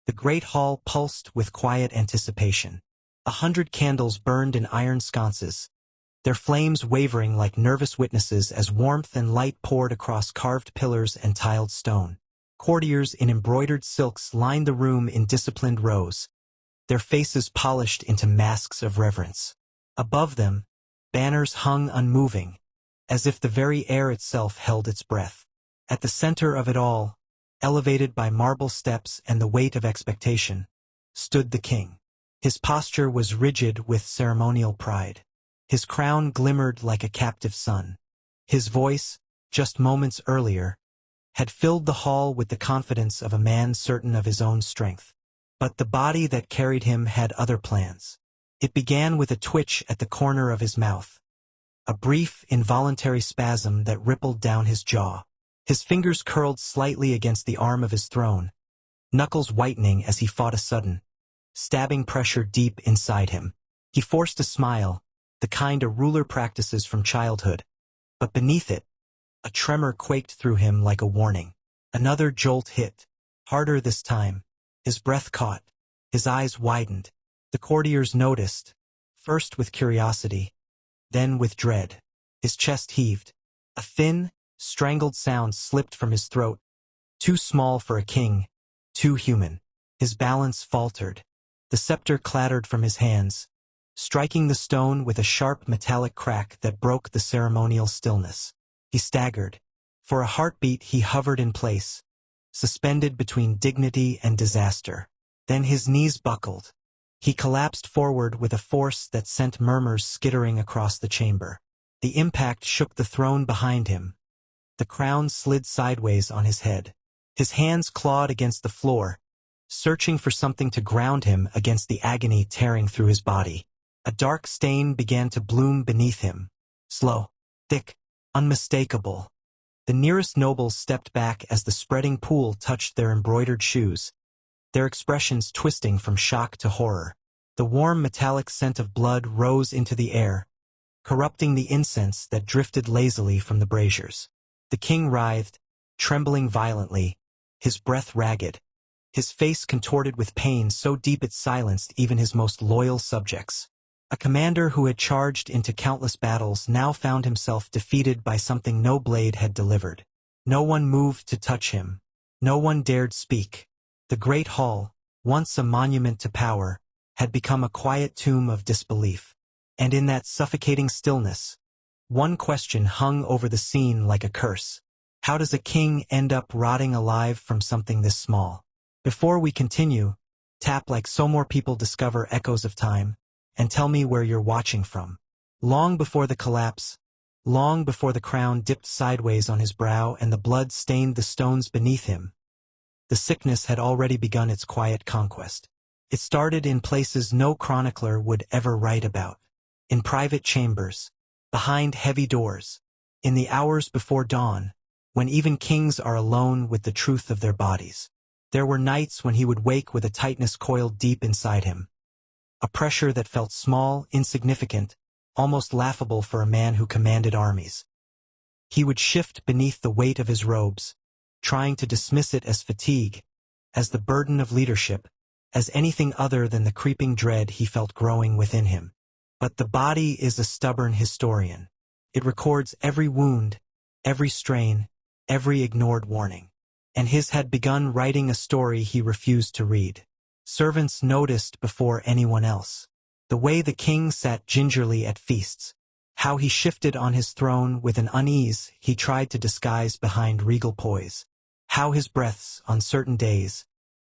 The great hall pulsed with quiet anticipation. 100 candles burned in iron sconces, their flames wavering like nervous witnesses as warmth and light poured across carved pillars and tiled stone. Courtiers in embroidered silks lined the room in disciplined rows, their faces polished into masks of reverence. Above them, banners hung unmoving, as if the very air itself held its breath. At the center of it all, elevated by marble steps and the weight of expectation, stood the king. His posture was rigid with ceremonial pride. His crown glimmered like a captive sun. His voice, just moments earlier, had filled the hall with the confidence of a man certain of his own strength. But the body that carried him had other plans. It began with a twitch at the corner of his mouth, a brief, involuntary spasm that rippled down his jaw. His fingers curled slightly against the arm of his throne, knuckles whitening as he fought a sudden, stabbing pressure deep inside him. He forced a smile, the kind a ruler practices from childhood, but beneath it, a tremor quaked through him like a warning. Another jolt hit, harder this time. His breath caught, his eyes widened. The courtiers noticed, first with curiosity, then with dread. His chest heaved. A thin, strangled sound slipped from his throat, too small for a king, too human. His balance faltered. The scepter clattered from his hands, striking the stone with a sharp metallic crack that broke the ceremonial stillness. He staggered. For a heartbeat he hovered in place, suspended between dignity and disaster. Then his knees buckled. He collapsed forward with a force that sent murmurs skittering across the chamber. The impact shook the throne behind him. The crown slid sideways on his head. His hands clawed against the floor, searching for something to ground him against the agony tearing through his body. A dark stain began to bloom beneath him. Slow, thick, unmistakable. The nearest nobles stepped back as the spreading pool touched their embroidered shoes, their expressions twisting from shock to horror. The warm metallic scent of blood rose into the air, corrupting the incense that drifted lazily from the braziers. The king writhed, trembling violently, his breath ragged, his face contorted with pain so deep it silenced even his most loyal subjects. A commander who had charged into countless battles now found himself defeated by something no blade had delivered. No one moved to touch him. No one dared speak. The great hall, once a monument to power, had become a quiet tomb of disbelief. And in that suffocating stillness, one question hung over the scene like a curse. How does a king end up rotting alive from something this small? Before we continue, tap like so more people discover echoes of time, and tell me where you're watching from. Long before the collapse, long before the crown dipped sideways on his brow and the blood stained the stones beneath him, the sickness had already begun its quiet conquest. It started in places no chronicler would ever write about. In private chambers, behind heavy doors, in the hours before dawn, when even kings are alone with the truth of their bodies. There were nights when he would wake with a tightness coiled deep inside him, a pressure that felt small, insignificant, almost laughable for a man who commanded armies. He would shift beneath the weight of his robes, trying to dismiss it as fatigue, as the burden of leadership, as anything other than the creeping dread he felt growing within him. But the body is a stubborn historian. It records every wound, every strain, every ignored warning. And his had begun writing a story he refused to read. Servants noticed before anyone else. The way the king sat gingerly at feasts, how he shifted on his throne with an unease he tried to disguise behind regal poise, how his breaths, on certain days,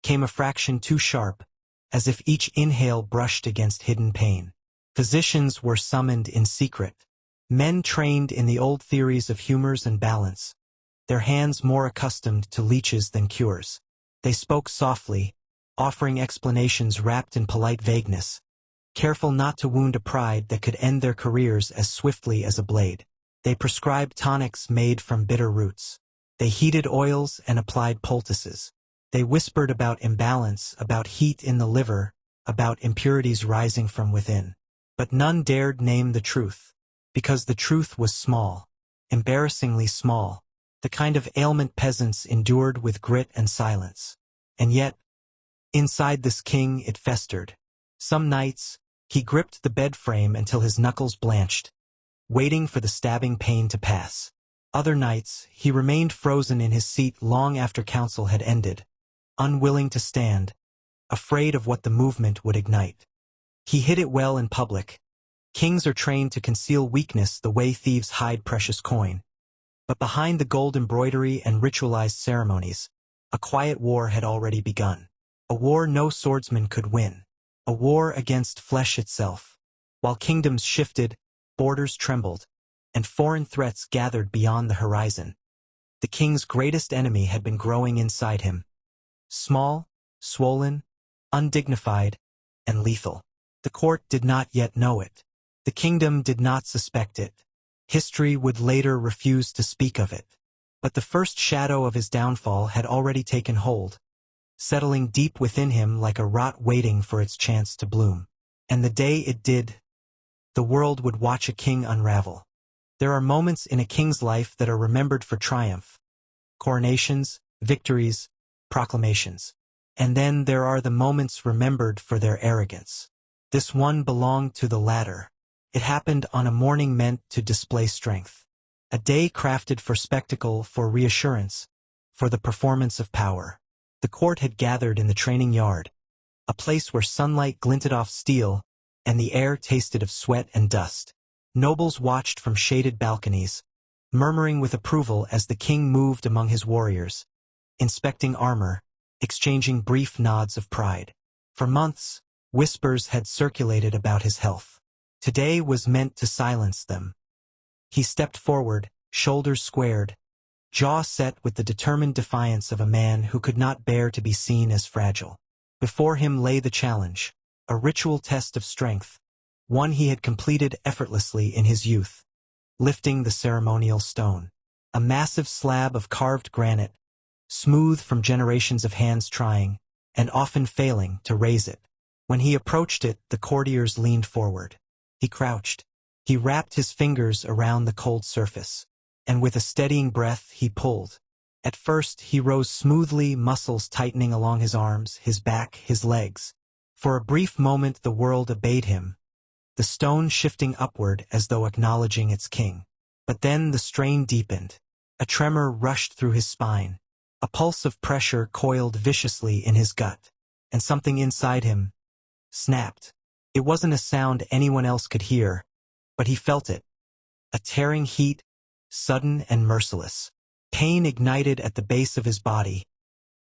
came a fraction too sharp, as if each inhale brushed against hidden pain. Physicians were summoned in secret, men trained in the old theories of humors and balance, their hands more accustomed to leeches than cures. They spoke softly, offering explanations wrapped in polite vagueness, careful not to wound a pride that could end their careers as swiftly as a blade. They prescribed tonics made from bitter roots. They heated oils and applied poultices. They whispered about imbalance, about heat in the liver, about impurities rising from within. But none dared name the truth, because the truth was small, embarrassingly small, the kind of ailment peasants endured with grit and silence. And yet, Inside this king it festered. Some nights, he gripped the bed frame until his knuckles blanched, waiting for the stabbing pain to pass. Other nights, he remained frozen in his seat long after council had ended, unwilling to stand, afraid of what the movement would ignite. He hid it well in public. Kings are trained to conceal weakness the way thieves hide precious coin. But behind the gold embroidery and ritualized ceremonies, a quiet war had already begun. A war no swordsman could win. A war against flesh itself. While kingdoms shifted, borders trembled, and foreign threats gathered beyond the horizon, the king's greatest enemy had been growing inside him. Small, swollen, undignified, and lethal. The court did not yet know it. The kingdom did not suspect it. History would later refuse to speak of it. But the first shadow of his downfall had already taken hold, settling deep within him like a rot waiting for its chance to bloom. And the day it did, the world would watch a king unravel. There are moments in a king's life that are remembered for triumph. Coronations, victories, proclamations. And then there are the moments remembered for their arrogance. This one belonged to the latter. It happened on a morning meant to display strength. A day crafted for spectacle, for reassurance, for the performance of power. The court had gathered in the training yard, a place where sunlight glinted off steel and the air tasted of sweat and dust. Nobles watched from shaded balconies, murmuring with approval as the king moved among his warriors, inspecting armor, exchanging brief nods of pride. For months, whispers had circulated about his health. Today was meant to silence them. He stepped forward, shoulders squared, jaw set with the determined defiance of a man who could not bear to be seen as fragile. Before him lay the challenge, a ritual test of strength, one he had completed effortlessly in his youth. Lifting the ceremonial stone, a massive slab of carved granite, smooth from generations of hands trying, and often failing, to raise it. When he approached it, the courtiers leaned forward. He crouched. He wrapped his fingers around the cold surface, and with a steadying breath he pulled. At first he rose smoothly, muscles tightening along his arms, his back, his legs. For a brief moment the world obeyed him, the stone shifting upward as though acknowledging its king. But then the strain deepened. A tremor rushed through his spine. A pulse of pressure coiled viciously in his gut, and something inside him snapped. It wasn't a sound anyone else could hear, but he felt it. A tearing heat, sudden and merciless. Pain ignited at the base of his body,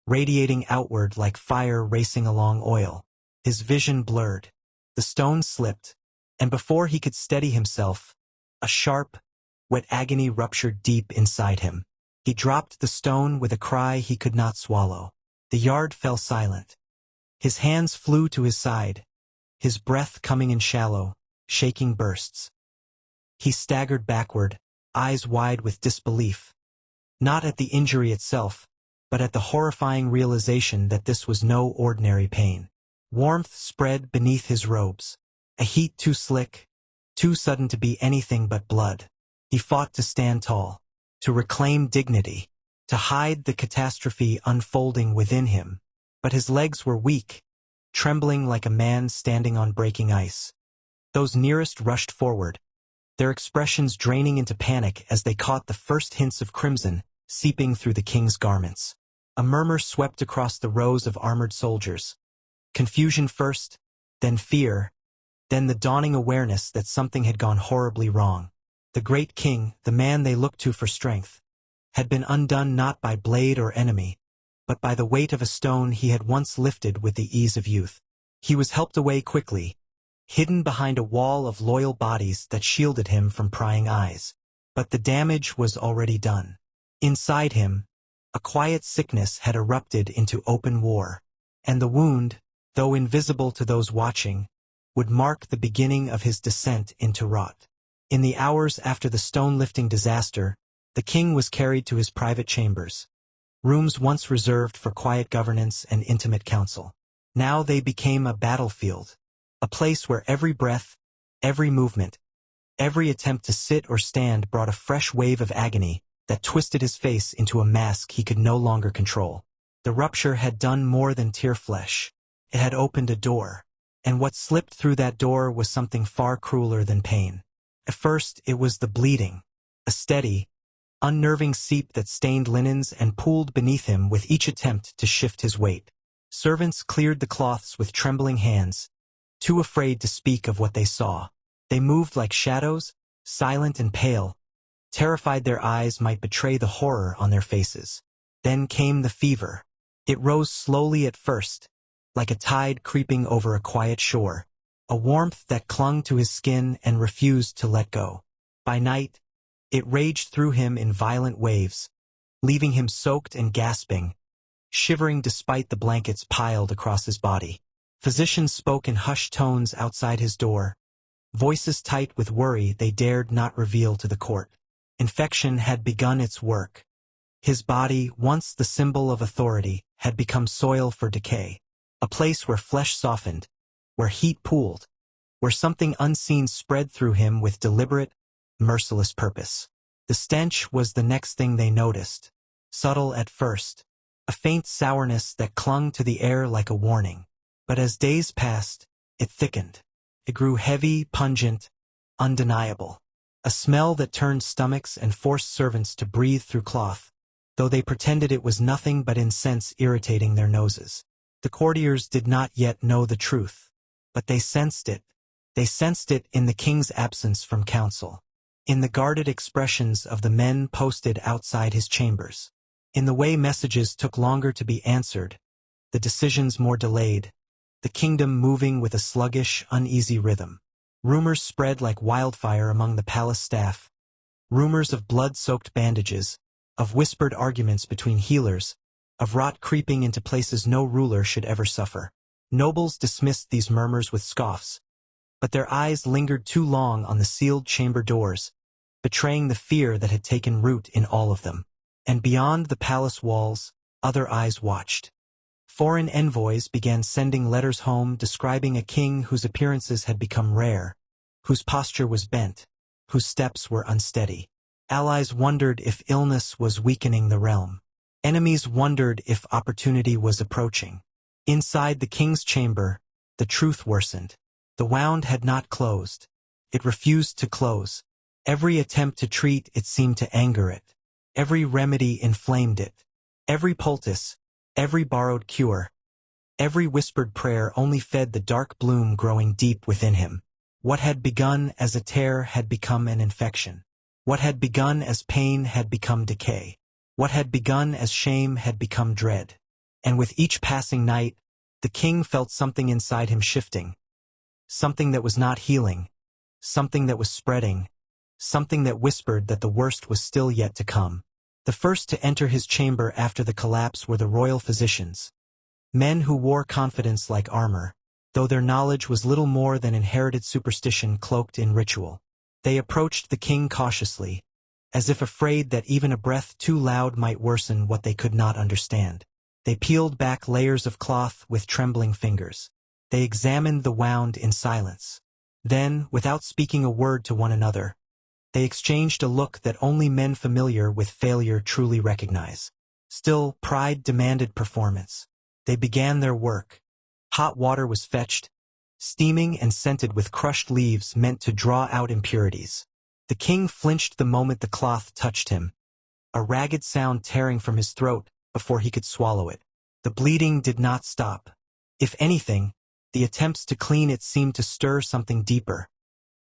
radiating outward like fire racing along oil. His vision blurred. The stone slipped, and before he could steady himself, a sharp, wet agony ruptured deep inside him. He dropped the stone with a cry he could not swallow. The yard fell silent. His hands flew to his side, his breath coming in shallow, shaking bursts. He staggered backward, eyes wide with disbelief. Not at the injury itself, but at the horrifying realization that this was no ordinary pain. Warmth spread beneath his robes, a heat too slick, too sudden to be anything but blood. He fought to stand tall, to reclaim dignity, to hide the catastrophe unfolding within him. But his legs were weak, trembling like a man standing on breaking ice. Those nearest rushed forward, their expressions draining into panic as they caught the first hints of crimson seeping through the king's garments. A murmur swept across the rows of armored soldiers. Confusion first, then fear, then the dawning awareness that something had gone horribly wrong. The great king, the man they looked to for strength, had been undone not by blade or enemy, but by the weight of a stone he had once lifted with the ease of youth. He was helped away quickly, hidden behind a wall of loyal bodies that shielded him from prying eyes. But the damage was already done. Inside him, a quiet sickness had erupted into open war, and the wound, though invisible to those watching, would mark the beginning of his descent into rot. In the hours after the stone-lifting disaster, the king was carried to his private chambers, rooms once reserved for quiet governance and intimate counsel. Now they became a battlefield, a place where every breath, every movement, every attempt to sit or stand brought a fresh wave of agony that twisted his face into a mask he could no longer control. The rupture had done more than tear flesh. It had opened a door. And what slipped through that door was something far crueler than pain. At first, it was the bleeding. A steady, unnerving seep that stained linens and pooled beneath him with each attempt to shift his weight. Servants cleared the cloths with trembling hands, too afraid to speak of what they saw. They moved like shadows, silent and pale, terrified their eyes might betray the horror on their faces. Then came the fever. It rose slowly at first, like a tide creeping over a quiet shore, a warmth that clung to his skin and refused to let go. By night, it raged through him in violent waves, leaving him soaked and gasping, shivering despite the blankets piled across his body. Physicians spoke in hushed tones outside his door, voices tight with worry they dared not reveal to the court. Infection had begun its work. His body, once the symbol of authority, had become soil for decay, a place where flesh softened, where heat pooled, where something unseen spread through him with deliberate, merciless purpose. The stench was the next thing they noticed, subtle at first, a faint sourness that clung to the air like a warning. But as days passed, it thickened. It grew heavy, pungent, undeniable. A smell that turned stomachs and forced servants to breathe through cloth, though they pretended it was nothing but incense irritating their noses. The courtiers did not yet know the truth, but they sensed it. They sensed it in the king's absence from council, in the guarded expressions of the men posted outside his chambers, in the way messages took longer to be answered, the decisions more delayed, the kingdom moving with a sluggish, uneasy rhythm. Rumors spread like wildfire among the palace staff, rumors of blood-soaked bandages, of whispered arguments between healers, of rot creeping into places no ruler should ever suffer. Nobles dismissed these murmurs with scoffs, but their eyes lingered too long on the sealed chamber doors, betraying the fear that had taken root in all of them. And beyond the palace walls, other eyes watched. Foreign envoys began sending letters home describing a king whose appearances had become rare, whose posture was bent, whose steps were unsteady. Allies wondered if illness was weakening the realm. Enemies wondered if opportunity was approaching. Inside the king's chamber, the truth worsened. The wound had not closed. It refused to close. Every attempt to treat it seemed to anger it. Every remedy inflamed it. Every poultice, every borrowed cure, every whispered prayer only fed the dark bloom growing deep within him. What had begun as a tear had become an infection. What had begun as pain had become decay. What had begun as shame had become dread. And with each passing night, the king felt something inside him shifting. Something that was not healing. Something that was spreading. Something that whispered that the worst was still yet to come. The first to enter his chamber after the collapse were the royal physicians. Men who wore confidence like armor, though their knowledge was little more than inherited superstition cloaked in ritual. They approached the king cautiously, as if afraid that even a breath too loud might worsen what they could not understand. They peeled back layers of cloth with trembling fingers. They examined the wound in silence. Then, without speaking a word to one another, they exchanged a look that only men familiar with failure truly recognize. Still, pride demanded performance. They began their work. Hot water was fetched, steaming and scented with crushed leaves meant to draw out impurities. The king flinched the moment the cloth touched him, a ragged sound tearing from his throat before he could swallow it. The bleeding did not stop. If anything, the attempts to clean it seemed to stir something deeper.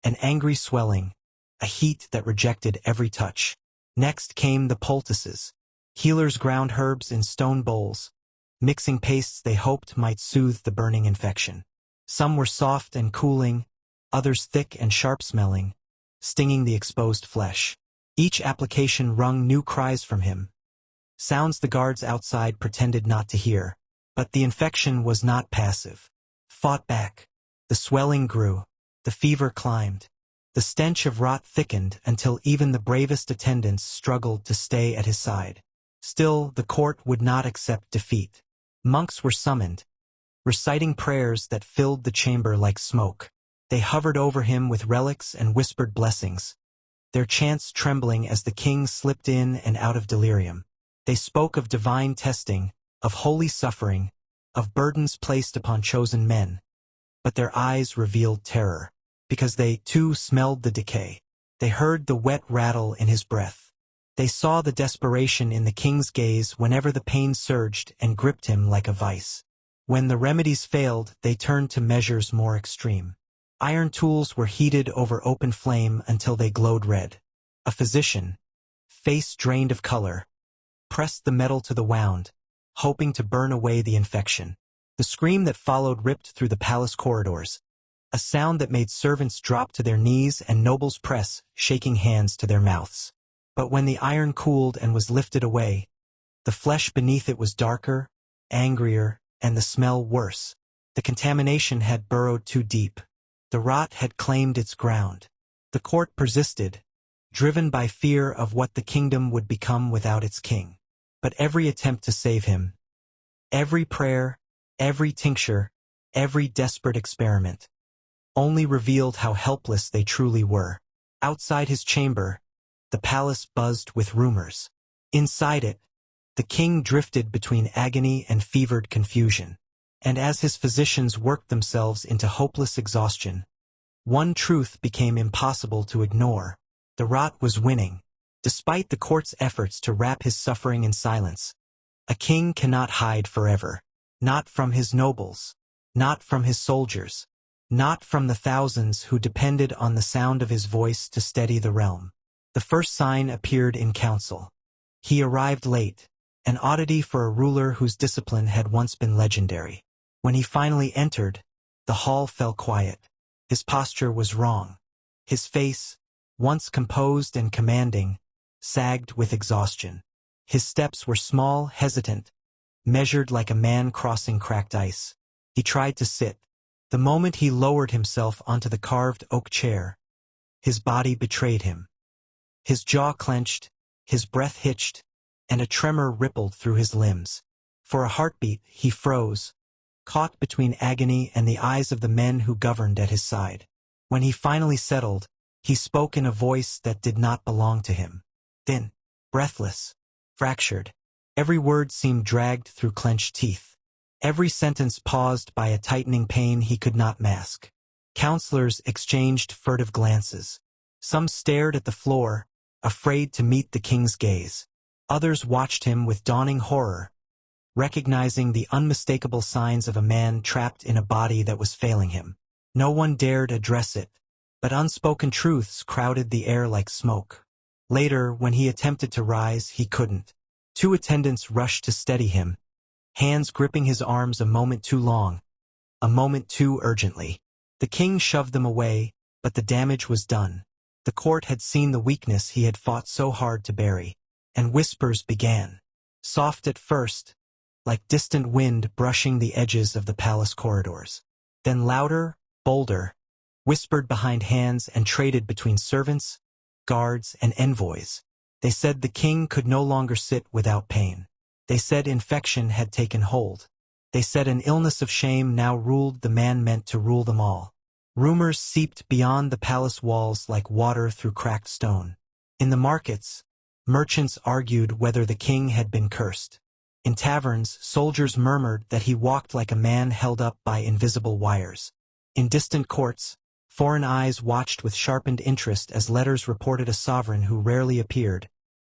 An angry swelling, a heat that rejected every touch. Next came the poultices. Healers ground herbs in stone bowls, mixing pastes they hoped might soothe the burning infection. Some were soft and cooling, others thick and sharp-smelling, stinging the exposed flesh. Each application wrung new cries from him, sounds the guards outside pretended not to hear. But the infection was not passive. Fought back. The swelling grew. The fever climbed. The stench of rot thickened until even the bravest attendants struggled to stay at his side. Still, the court would not accept defeat. Monks were summoned, reciting prayers that filled the chamber like smoke. They hovered over him with relics and whispered blessings, their chants trembling as the king slipped in and out of delirium. They spoke of divine testing, of holy suffering, of burdens placed upon chosen men, but their eyes revealed terror, because they, too, smelled the decay. They heard the wet rattle in his breath. They saw the desperation in the king's gaze whenever the pain surged and gripped him like a vice. When the remedies failed, they turned to measures more extreme. Iron tools were heated over open flame until they glowed red. A physician, face drained of color, pressed the metal to the wound, hoping to burn away the infection. The scream that followed ripped through the palace corridors, a sound that made servants drop to their knees and nobles press, shaking hands to their mouths. But when the iron cooled and was lifted away, the flesh beneath it was darker, angrier, and the smell worse. The contamination had burrowed too deep. The rot had claimed its ground. The court persisted, driven by fear of what the kingdom would become without its king. But every attempt to save him, every prayer, every tincture, every desperate experiment, only revealed how helpless they truly were. Outside his chamber, the palace buzzed with rumors. Inside it, the king drifted between agony and fevered confusion. And as his physicians worked themselves into hopeless exhaustion, one truth became impossible to ignore. The rot was winning. Despite the court's efforts to wrap his suffering in silence, a king cannot hide forever. Not from his nobles, not from his soldiers, not from the thousands who depended on the sound of his voice to steady the realm. The first sign appeared in council. He arrived late, an oddity for a ruler whose discipline had once been legendary. When he finally entered, the hall fell quiet. His posture was wrong. His face, once composed and commanding, sagged with exhaustion. His steps were small, hesitant, measured like a man crossing cracked ice. He tried to sit. The moment he lowered himself onto the carved oak chair, his body betrayed him. His jaw clenched, his breath hitched, and a tremor rippled through his limbs. For a heartbeat, he froze, caught between agony and the eyes of the men who governed at his side. When he finally settled, he spoke in a voice that did not belong to him. Thin, breathless, fractured. Every word seemed dragged through clenched teeth. Every sentence paused by a tightening pain he could not mask. Counselors exchanged furtive glances. Some stared at the floor, afraid to meet the king's gaze. Others watched him with dawning horror, recognizing the unmistakable signs of a man trapped in a body that was failing him. No one dared address it, but unspoken truths crowded the air like smoke. Later, when he attempted to rise, he couldn't. Two attendants rushed to steady him, hands gripping his arms a moment too long, a moment too urgently. The king shoved them away, but the damage was done. The court had seen the weakness he had fought so hard to bury, and whispers began. Soft at first, like distant wind brushing the edges of the palace corridors. Then louder, bolder, whispered behind hands and traded between servants, guards, and envoys. They said the king could no longer sit without pain. They said infection had taken hold. They said an illness of shame now ruled the man meant to rule them all. Rumors seeped beyond the palace walls like water through cracked stone. In the markets, merchants argued whether the king had been cursed. In taverns, soldiers murmured that he walked like a man held up by invisible wires. In distant courts, foreign eyes watched with sharpened interest as letters reported a sovereign who rarely appeared,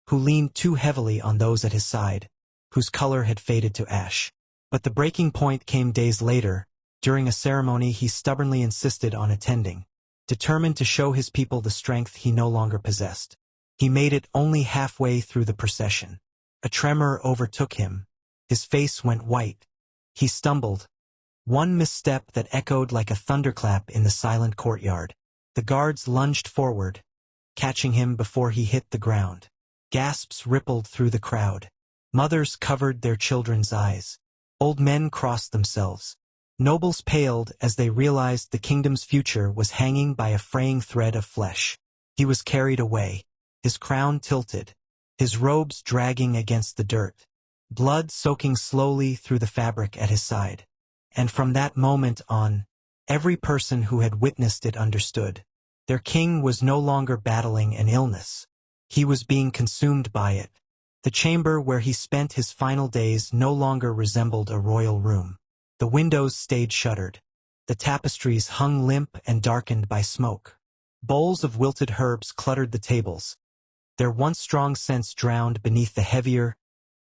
who leaned too heavily on those at his side, whose color had faded to ash. But the breaking point came days later. During a ceremony he stubbornly insisted on attending, determined to show his people the strength he no longer possessed. He made it only halfway through the procession. A tremor overtook him. His face went white. He stumbled. One misstep that echoed like a thunderclap in the silent courtyard. The guards lunged forward, catching him before he hit the ground. Gasps rippled through the crowd. Mothers covered their children's eyes. Old men crossed themselves. Nobles paled as they realized the kingdom's future was hanging by a fraying thread of flesh. He was carried away, his crown tilted, his robes dragging against the dirt, blood soaking slowly through the fabric at his side. And from that moment on, every person who had witnessed it understood. Their king was no longer battling an illness. He was being consumed by it. The chamber where he spent his final days no longer resembled a royal room. The windows stayed shuttered. The tapestries hung limp and darkened by smoke. Bowls of wilted herbs cluttered the tables, their once strong scents drowned beneath the heavier,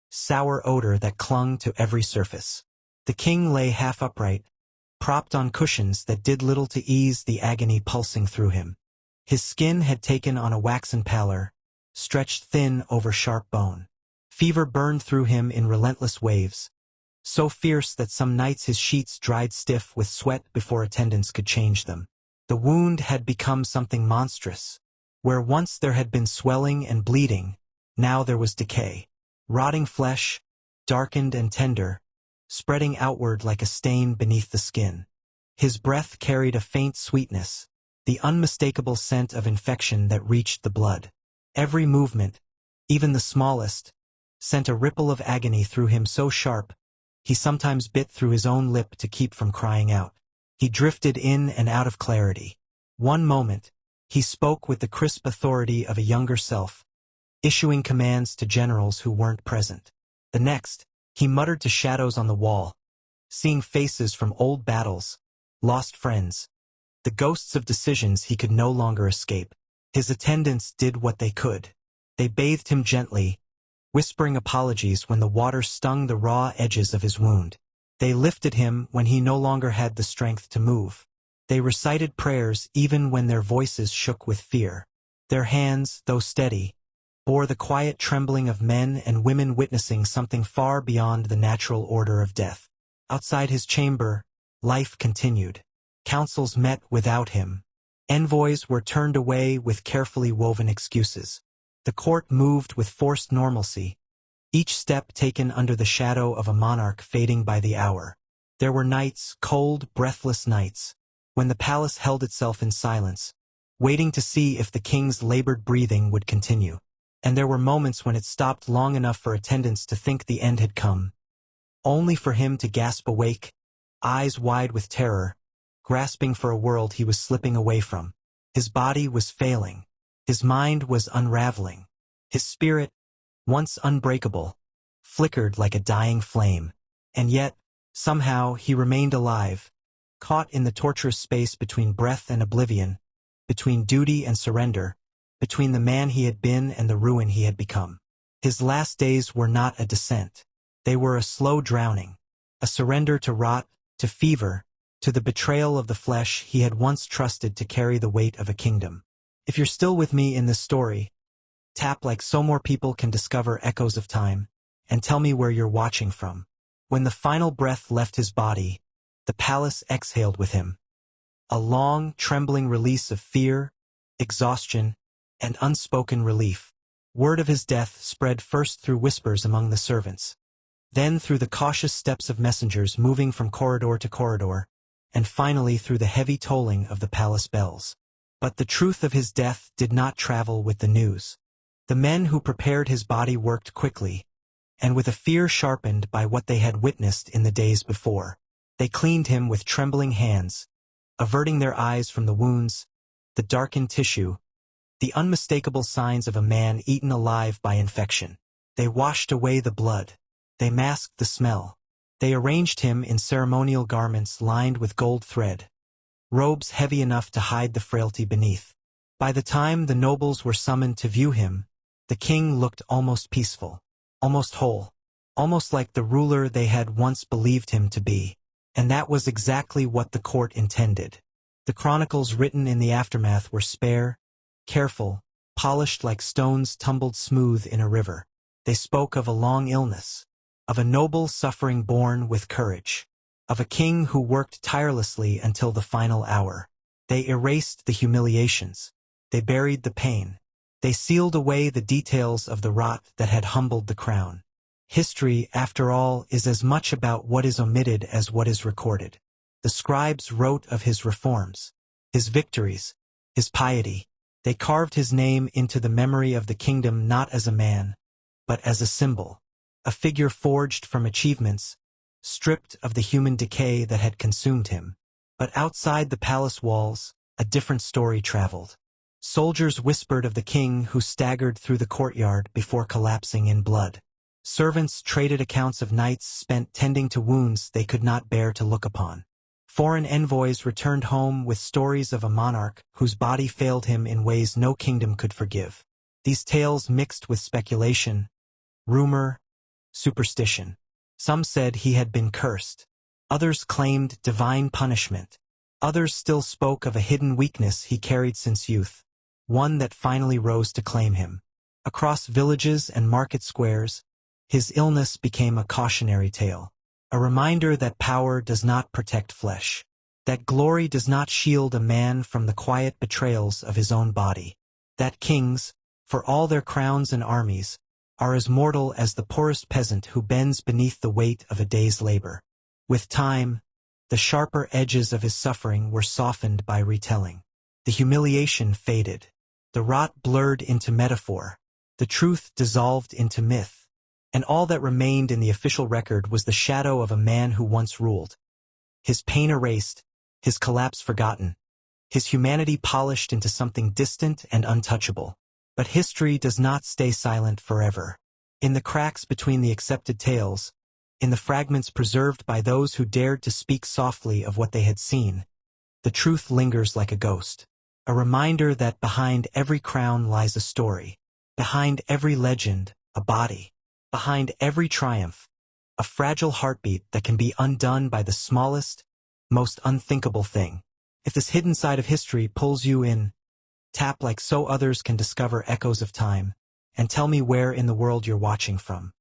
sour odor that clung to every surface. The king lay half upright, propped on cushions that did little to ease the agony pulsing through him. His skin had taken on a waxen pallor, stretched thin over sharp bone. Fever burned through him in relentless waves, so fierce that some nights his sheets dried stiff with sweat before attendants could change them. The wound had become something monstrous. Where once there had been swelling and bleeding, now there was decay. Rotting flesh, darkened and tender, spreading outward like a stain beneath the skin. His breath carried a faint sweetness, the unmistakable scent of infection that reached the blood. Every movement, even the smallest, sent a ripple of agony through him so sharp, he sometimes bit through his own lip to keep from crying out. He drifted in and out of clarity. One moment, he spoke with the crisp authority of a younger self, issuing commands to generals who weren't present. The next, he muttered to shadows on the wall, seeing faces from old battles, lost friends, the ghosts of decisions he could no longer escape. His attendants did what they could. They bathed him gently, whispering apologies when the water stung the raw edges of his wound. They lifted him when he no longer had the strength to move. They recited prayers even when their voices shook with fear. Their hands, though steady, bore the quiet trembling of men and women witnessing something far beyond the natural order of death. Outside his chamber, life continued. Councils met without him. Envoys were turned away with carefully woven excuses. The court moved with forced normalcy, each step taken under the shadow of a monarch fading by the hour. There were nights, cold, breathless nights, when the palace held itself in silence, waiting to see if the king's labored breathing would continue. And there were moments when it stopped long enough for attendants to think the end had come, only for him to gasp awake, eyes wide with terror, grasping for a world he was slipping away from. His body was failing. His mind was unraveling. His spirit, once unbreakable, flickered like a dying flame. And yet, somehow, he remained alive, caught in the torturous space between breath and oblivion, between duty and surrender, between the man he had been and the ruin he had become. His last days were not a descent. They were a slow drowning, a surrender to rot, to fever, to the betrayal of the flesh he had once trusted to carry the weight of a kingdom. If you're still with me in this story, tap like so more people can discover echoes of time, and tell me where you're watching from. When the final breath left his body, the palace exhaled with him. A long, trembling release of fear, exhaustion, and unspoken relief. Word of his death spread first through whispers among the servants, then through the cautious steps of messengers moving from corridor to corridor, and finally through the heavy tolling of the palace bells. But the truth of his death did not travel with the news. The men who prepared his body worked quickly, and with a fear sharpened by what they had witnessed in the days before. They cleaned him with trembling hands, averting their eyes from the wounds, the darkened tissue, the unmistakable signs of a man eaten alive by infection. They washed away the blood. They masked the smell. They arranged him in ceremonial garments lined with gold thread, robes heavy enough to hide the frailty beneath. By the time the nobles were summoned to view him, the king looked almost peaceful, almost whole, almost like the ruler they had once believed him to be. And that was exactly what the court intended. The chronicles written in the aftermath were spare, careful, polished like stones tumbled smooth in a river. They spoke of a long illness, of a noble suffering born with courage, of a king who worked tirelessly until the final hour. They erased the humiliations. They buried the pain. They sealed away the details of the rot that had humbled the crown. History, after all, is as much about what is omitted as what is recorded. The scribes wrote of his reforms, his victories, his piety. They carved his name into the memory of the kingdom not as a man, but as a symbol, a figure forged from achievements, stripped of the human decay that had consumed him. But outside the palace walls, a different story traveled. Soldiers whispered of the king who staggered through the courtyard before collapsing in blood. Servants traded accounts of nights spent tending to wounds they could not bear to look upon. Foreign envoys returned home with stories of a monarch whose body failed him in ways no kingdom could forgive. These tales mixed with speculation, rumor, superstition. Some said he had been cursed. Others claimed divine punishment. Others still spoke of a hidden weakness he carried since youth, one that finally rose to claim him. Across villages and market squares, his illness became a cautionary tale, a reminder that power does not protect flesh, that glory does not shield a man from the quiet betrayals of his own body, that kings, for all their crowns and armies, are as mortal as the poorest peasant who bends beneath the weight of a day's labor. With time, the sharper edges of his suffering were softened by retelling. The humiliation faded. The rot blurred into metaphor. The truth dissolved into myth. And all that remained in the official record was the shadow of a man who once ruled. His pain erased, his collapse forgotten, his humanity polished into something distant and untouchable. But history does not stay silent forever. In the cracks between the accepted tales, in the fragments preserved by those who dared to speak softly of what they had seen, the truth lingers like a ghost, a reminder that behind every crown lies a story, behind every legend, a body, behind every triumph, a fragile heartbeat that can be undone by the smallest, most unthinkable thing. If this hidden side of history pulls you in, tap like so others can discover echoes of time, and tell me where in the world you're watching from.